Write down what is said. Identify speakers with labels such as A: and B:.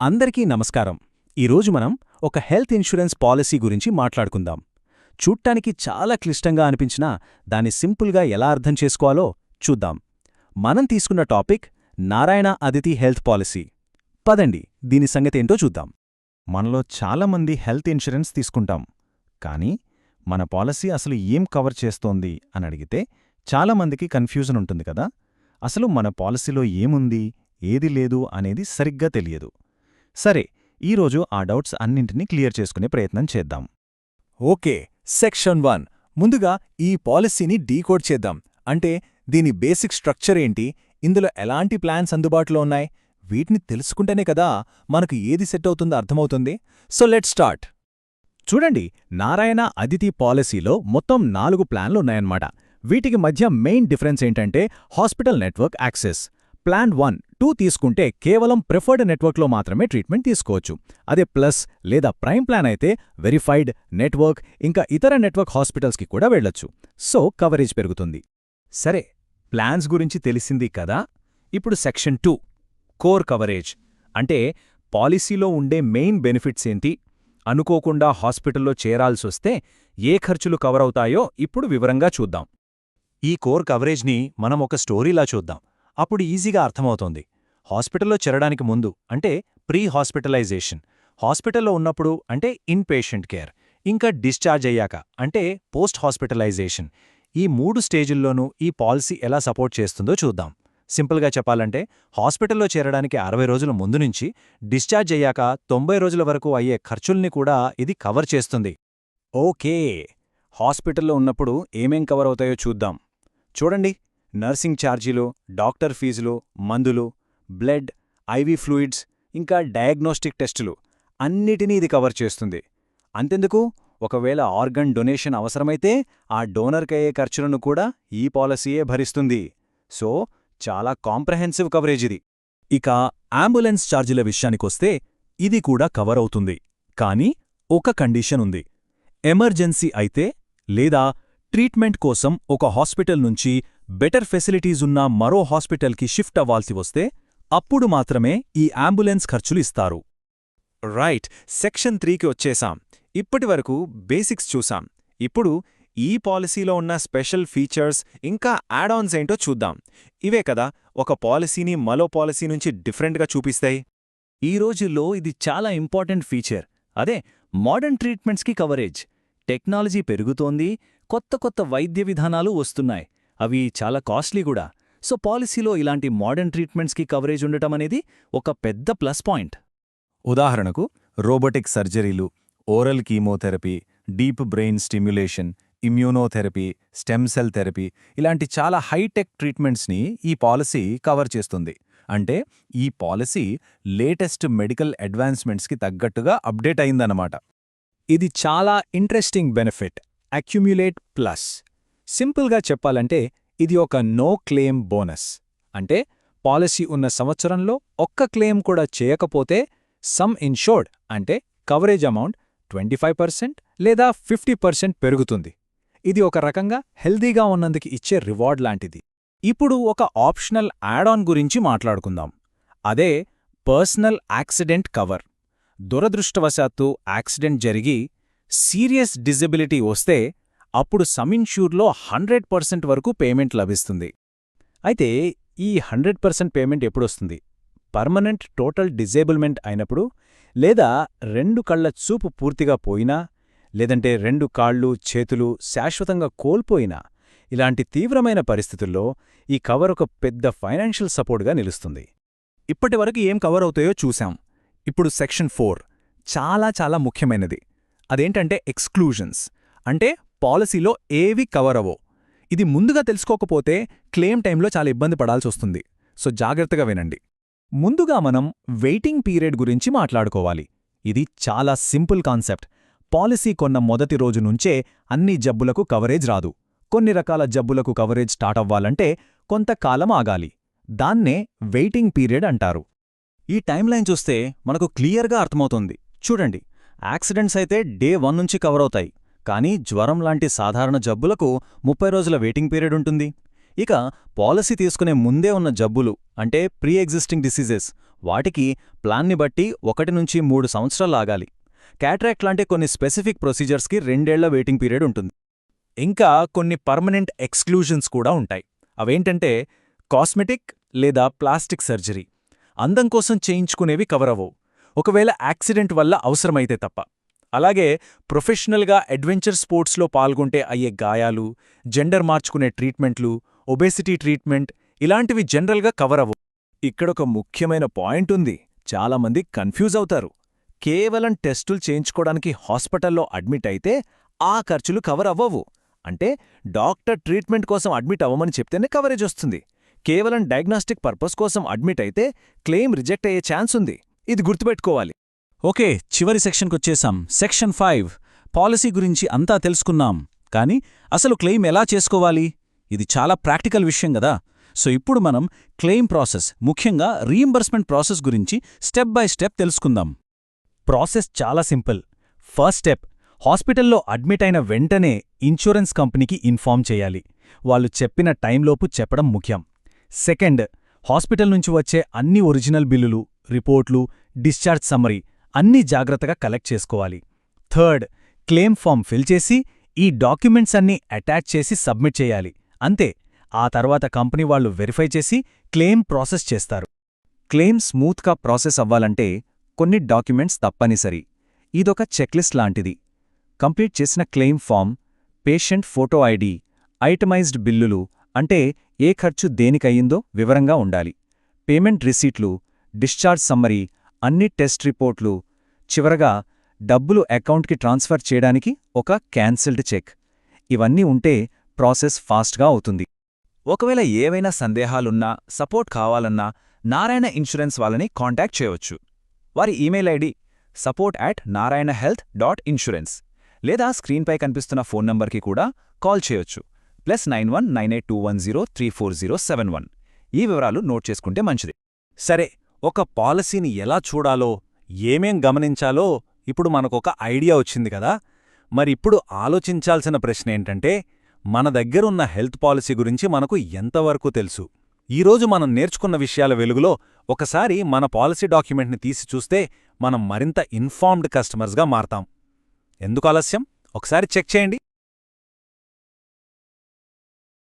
A: అందరికీ నమస్కారం. ఈరోజు మనం ఒక హెల్త్ ఇన్సూరెన్స్ పాలసీ గురించి మాట్లాడుకుందాం. చూడ్డానికి చాలా క్లిష్టంగా అనిపించినా దాన్ని సింపుల్గా ఎలా అర్థం చేసుకోవాలో చూద్దాం. మనం తీసుకున్న topic Narayana Aditi health policy. పదండి దీని సంగతేంటో చూద్దాం.
B: మనలో చాలామంది హెల్త్ ఇన్సూరెన్స్ తీసుకుంటాం, కానీ మన పాలసీ అసలు ఏం కవర్ చేస్తోంది అని అడిగితే చాలామందికి కన్ఫ్యూజన్ ఉంటుంది కదా. అసలు మన పాలసీలో ఏముంది, ఏది లేదు అనేది సరిగ్గా తెలియదు. సరే, ఈరోజు ఆ డౌట్స్ అన్నింటినీ క్లియర్ చేసుకునే ప్రయత్నం చేద్దాం.
A: Okay, section 1. ముందుగా ఈ పాలసీని డీకోడ్ చేద్దాం. అంటే దీని బేసిక్ స్ట్రక్చర్ ఏంటి, ఇందులో ఎలాంటి ప్లాన్స్ అందుబాటులో ఉన్నాయి, వీటిని తెలుసుకుంటేనే కదా మనకు ఏది సెట్ అవుతుందో అర్థమవుతుంది. So let's start. చూడండి, నారాయణ అదితి పాలసీలో మొత్తం 4 ప్లాన్లున్నాయన్నమాట. వీటికి మధ్య మెయిన్ డిఫరెన్స్ ఏంటంటే హాస్పిటల్ నెట్వర్క్ యాక్సెస్. ప్లాన్ 1, 2 తీసుకుంటే కేవలం ప్రిఫర్డ్ నెట్వర్క్లో మాత్రమే ట్రీట్మెంట్ తీసుకోవచ్చు. అదే ప్లస్ లేదా ప్రైమ్ ప్లాన్ అయితే వెరిఫైడ్, నెట్వర్క్ ఇంకా ఇతర నెట్వర్క్ హాస్పిటల్స్కి కూడా వెళ్లొచ్చు. సో కవరేజ్ పెరుగుతుంది. సరే, ప్లాన్స్ గురించి తెలిసింది కదా. ఇప్పుడు సెక్షన్ 2, కోర్ కవరేజ్. అంటే పాలసీలో ఉండే మెయిన్ బెనిఫిట్స్ ఏంటి, అనుకోకుండా హాస్పిటల్లో చేరాల్సొస్తే ఏ ఖర్చులు కవరవుతాయో ఇప్పుడు వివరంగా చూద్దాం. ఈ కోర్ కవరేజ్ని మనం ఒక స్టోరీలా చూద్దాం. అప్పుడు ఈజీగా అర్థమవుతోంది. హాస్పిటల్లో చేరడానికి ముందు అంటే ప్రీ హాస్పిటలైజేషన్, హాస్పిటల్లో ఉన్నప్పుడు అంటే ఇన్ పేషెంట్ కేర్, ఇంకా డిశ్చార్జ్ అయ్యాక అంటే పోస్ట్ హాస్పిటలైజేషన్. ఈ 3 స్టేజుల్లోనూ ఈ పాలసీ ఎలా సపోర్ట్ చేస్తుందో చూద్దాం. సింపుల్గా చెప్పాలంటే హాస్పిటల్లో చేరడానికి 60 రోజుల ముందు నుంచి డిశ్చార్జ్ అయ్యాక 90 రోజుల వరకు అయ్యే ఖర్చుల్ని కూడా ఇది కవర్ చేస్తుంది. ఓకే, హాస్పిటల్లో ఉన్నప్పుడు ఏమేం కవర్ అవుతాయో చూద్దాం. చూడండి, నర్సింగ్ ఛార్జీలు, డాక్టర్ ఫీజులు, మందులు, బ్లడ్, ఐవీ ఫ్లూయిడ్స్, ఇంకా డయాగ్నోస్టిక్ టెస్టులు అన్నిటినీ ఇది కవర్ చేస్తుంది. అంతెందుకు, ఒకవేళ ఆర్గన్ డొనేషన్ అవసరమైతే ఆ డోనర్కయ్యే ఖర్చులను కూడా ఈ పాలసీయే భరిస్తుంది. సో చాలా కాంప్రహెన్సివ్ కవరేజ్ ఇది. ఇక అంబులెన్స్ ఛార్జీల విషయానికొస్తే ఇది కూడా కవర్ అవుతుంది. కానీ ఒక కండిషన్ ఉంది. ఎమర్జెన్సీ అయితే లేదా ట్రీట్మెంట్ కోసం ఒక హాస్పిటల్ నుంచి బెటర్ ఫెసిలిటీసున్న మరో హాస్పిటల్కి షిఫ్ట్ అవ్వాల్సి వస్తే అప్పుడు మాత్రమే ఈ అంబులెన్స్ ఖర్చులు ఇస్తారు. రైట్, సెక్షన్ 3కి వచ్చేశాం. ఇప్పటివరకు బేసిక్స్ చూసాం. ఇప్పుడు ఈ పాలసీలో ఉన్న స్పెషల్ ఫీచర్స్ ఇంకా యాడ్ ఆన్స్ ఏంటో చూద్దాం. ఇవే కదా ఒక పాలసీని మరో పాలసీ నుంచి డిఫరెంట్గా చూపిస్తాయి. ఈ రోజుల్లో ఇది చాలా ఇంపార్టెంట్ ఫీచర్. అదే మోడర్న్ ట్రీట్మెంట్స్కి కవరేజ్. టెక్నాలజీ పెరుగుతోంది, కొత్త కొత్త వైద్య విధానాలు వస్తున్నాయి. అవి చాలా కాస్ట్లీ కూడా. సో పాలసీలో ఇలాంటి మోడర్న్ ట్రీట్మెంట్స్కి కవరేజ్ ఉండటం అనేది ఒక పెద్ద ప్లస్ పాయింట్.
B: ఉదాహరణకు రోబోటిక్ సర్జరీలు, oral chemotherapy, deep brain stimulation, immunotherapy, stem cell therapy ఇలాంటి చాలా హైటెక్ ట్రీట్మెంట్స్ని ఈ పాలసీ కవర్ చేస్తుంది. అంటే ఈ పాలసీ లేటెస్ట్ మెడికల్ అడ్వాన్స్మెంట్స్కి తగ్గట్టుగా అప్డేట్ అయిందన్నమాట.
A: ఇది చాలా ఇంట్రెస్టింగ్ బెనిఫిట్, అక్యుమ్యులేట్ ప్లస్. సింపుల్గా చెప్పాలంటే ఇది ఒక నో క్లెయిమ్ బోనస్. అంటే పాలసీ ఉన్న సంవత్సరంలో ఒక్క క్లెయిమ్ కూడా చేయకపోతే సమ్ ఇన్షోర్డ్ అంటే కవరేజ్ అమౌంట్ 25% లేదా 50% పెరుగుతుంది. ఇది ఒక రకంగా హెల్దీగా ఉన్నందుకు ఇచ్చే రివార్డ్ లాంటిది. ఇప్పుడు ఒక ఆప్షనల్ యాడ్ ఆన్ గురించి మాట్లాడుకుందాం. అదే పర్సనల్ యాక్సిడెంట్ కవర్. దురదృష్టవశాత్తు యాక్సిడెంట్ జరిగి సీరియస్ డిజబిలిటీ వస్తే అప్పుడు సమ్ ఇన్ష్యూర్లో 100% వరకు పేమెంట్ లభిస్తుంది. అయితే ఈ 100% పేమెంట్ ఎప్పుడొస్తుంది? పర్మనెంట్ టోటల్ డిజేబుల్మెంట్ అయినప్పుడు, లేదా 2 కళ్ల చూపు పూర్తిగా పోయినా, లేదంటే 2 కాళ్ళు చేతులు శాశ్వతంగా కోల్పోయినా, ఇలాంటి తీవ్రమైన పరిస్థితుల్లో ఈ కవర్ ఒక పెద్ద ఫైనాన్షియల్ సపోర్ట్గా నిలుస్తుంది. ఇప్పటివరకు ఏం కవర్ అవుతాయో చూశాం. ఇప్పుడు సెక్షన్ 4 చాలా చాలా ముఖ్యమైనది. అదేంటంటే ఎక్స్క్లూజన్స్. అంటే పాలసీలో ఏవి కవర్ అవో. ఇది ముందుగా తెలుసుకోకపోతే క్లెయిమ్ టైంలో చాలా ఇబ్బంది పడాల్సొస్తుంది. సో జాగ్రత్తగా వినండి. ముందుగా మనం వెయిటింగ్ పీరియడ్ గురించి మాట్లాడుకోవాలి. ఇది చాలా సింపుల్ కాన్సెప్ట్. పాలసీ కొన్న మొదటి రోజు నుంచే అన్ని జబ్బులకు కవరేజ్ రాదు. కొన్ని రకాల జబ్బులకు కవరేజ్ స్టార్ట్ అవ్వాలంటే కొంతకాలం ఆగాలి. దాన్నే వెయిటింగ్ పీరియడ్ అంటారు. ఈ టైమ్లైన్ చూస్తే మనకు క్లియర్గా అర్థమవుతుంది. చూడండి, యాక్సిడెంట్స్ అయితే డే 1 నుంచి కవర్ అవుతాయి. కానీ జ్వరం లాంటి సాధారణ జబ్బులకు 30 రోజుల వెయిటింగ్ పీరియడ్ ఉంటుంది. ఇక పాలసీ తీసుకునే ముందే ఉన్న జబ్బులు అంటే ప్రీ ఎగ్జిస్టింగ్ డిసీజెస్ వాటికి ప్లాన్ని బట్టి 1 నుంచి 3 సంవత్సరాలు ఆగాలి. క్యాట్రాక్ట్ లాంటి కొన్ని స్పెసిఫిక్ ప్రొసీజర్స్కి 2 ఏళ్ల వెయిటింగ్ పీరియడ్ ఉంటుంది.
B: ఇంకా కొన్ని పర్మనెంట్ ఎక్స్క్లూజన్స్ కూడా ఉంటాయి. అవేంటంటే కాస్మెటిక్ లేదా ప్లాస్టిక్ సర్జరీ. అందం కోసం చేయించుకునేవి కవరవవు, ఒకవేళ యాక్సిడెంట్ వల్ల అవసరమైతే తప్ప. అలాగే ప్రొఫెషనల్గా అడ్వెంచర్ స్పోర్ట్స్లో పాల్గొంటే అయ్యే గాయాలు, జెండర్ మార్చుకునే ట్రీట్మెంట్లు, ఒబేసిటీ ట్రీట్మెంట్ ఇలాంటివి జనరల్గా కవరవు.
A: ఇక్కడొక ముఖ్యమైన పాయింట్ ఉంది. చాలామంది కన్ఫ్యూజ్ అవుతారు. కేవలం టెస్టులు చేయించుకోవడానికి హాస్పిటల్లో అడ్మిట్ అయితే ఆ ఖర్చులు కవర్ అవ్వవు. అంటే డాక్టర్ ట్రీట్మెంట్ కోసం అడ్మిట్ అవ్వమని చెప్తేనే కవరేజ్ వస్తుంది. కేవలం డయాగ్నాస్టిక్ పర్పస్ కోసం అడ్మిట్ అయితే క్లెయిమ్ రిజెక్ట్ అయ్యే ఛాన్స్ ఉంది. ఇది గుర్తుపెట్టుకోవాలి.
C: ఓకే, చివరి సెక్షన్కొచ్చేసాం. సెక్షన్ 5 పాలసీ గురించి అంతా తెలుసుకున్నాం. కానీ అసలు క్లెయిమ్ ఎలా చేసుకోవాలి? ఇది చాలా ప్రాక్టికల్ విషయం గదా. సో ఇప్పుడు మనం క్లెయిమ్ ప్రాసెస్, ముఖ్యంగా రీయింబర్స్మెంట్ ప్రాసెస్ గురించి స్టెప్ బై స్టెప్ తెలుసుకుందాం.
A: ప్రాసెస్ చాలా సింపుల్. ఫస్ట్ స్టెప్, హాస్పిటల్లో అడ్మిట్ అయిన వెంటనే ఇన్సూరెన్స్ కంపెనీకి ఇన్ఫార్మ్ చేయాలి. వాళ్ళు చెప్పిన టైంలోపు చెప్పడం ముఖ్యం. సెకండ్, హాస్పిటల్ నుంచి వచ్చే అన్ని ఒరిజినల్ బిల్లులు, రిపోర్ట్లు, డిశ్చార్జ్ సమ్మరీ అన్నీ జాగ్రత్తగా కలెక్ట్ చేసుకోవాలి. థర్డ్, క్లెయిమ్ ఫామ్ ఫిల్ చేసి ఈ డాక్యుమెంట్స్ అన్నీ అటాచ్ చేసి సబ్మిట్ చేయాలి. అంతే. ఆ తర్వాత కంపెనీ వాళ్ళు వెరిఫై చేసి క్లెయిమ్ ప్రాసెస్ చేస్తారు.
B: క్లెయిమ్ స్మూత్గా ప్రాసెస్ అవ్వాలంటే కొన్ని డాక్యుమెంట్స్ తప్పనిసరి. ఇదొక చెక్లిస్ట్ లాంటిది. కంప్లీట్ చేసిన claim form, patient photo ID, itemized బిల్లులు అంటే ఏ ఖర్చు దేనికయ్యిందో వివరంగా ఉండాలి, పేమెంట్ రిసీట్లు, డిశ్చార్జ్ సమ్మరీ, అన్ని టెస్ట్ రిపోర్ట్లు, చివరగా డబ్బులు అకౌంట్కి ట్రాన్స్ఫర్ చేయడానికి ఒక క్యాన్సిల్డ్ చెక్. ఇవన్నీ ఉంటే ప్రాసెస్ ఫాస్ట్గా అవుతుంది. ఒకవేళ ఏవైనా సందేహాలున్నా, సపోర్ట్ కావాలన్నా నారాయణ ఇన్సూరెన్స్ వాళ్ళని కాంటాక్ట్ చేయవచ్చు. వారి ఈమెయిల్ ఐడి support@narayanahealth.insurance లేదా స్క్రీన్పై కనిపిస్తున్న ఫోన్ నంబర్కి కూడా కాల్ చేయొచ్చు. +91 9821 34071. ఈ వివరాలు నోట్ చేసుకుంటే మంచిది.
A: సరే, ఒక పాలసీని ఎలా చూడాలో, ఏమేం గమనించాలో ఇప్పుడు మనకొక ఐడియా వచ్చింది కదా. మరిప్పుడు ఆలోచించాల్సిన ప్రశ్నేంటంటే, మన దగ్గరున్న హెల్త్ పాలసీ గురించి మనకు ఎంతవరకు తెలుసు? ఈరోజు మనం నేర్చుకున్న విషయాల వెలుగులో ఒకసారి మన పాలసీ డాక్యుమెంట్ని తీసి చూస్తే మనం మరింత ఇన్ఫార్మ్డ్ కస్టమర్స్గా మారతాం. ఎందుకు ఆలస్యం? ఒకసారి చెక్ చేయండి.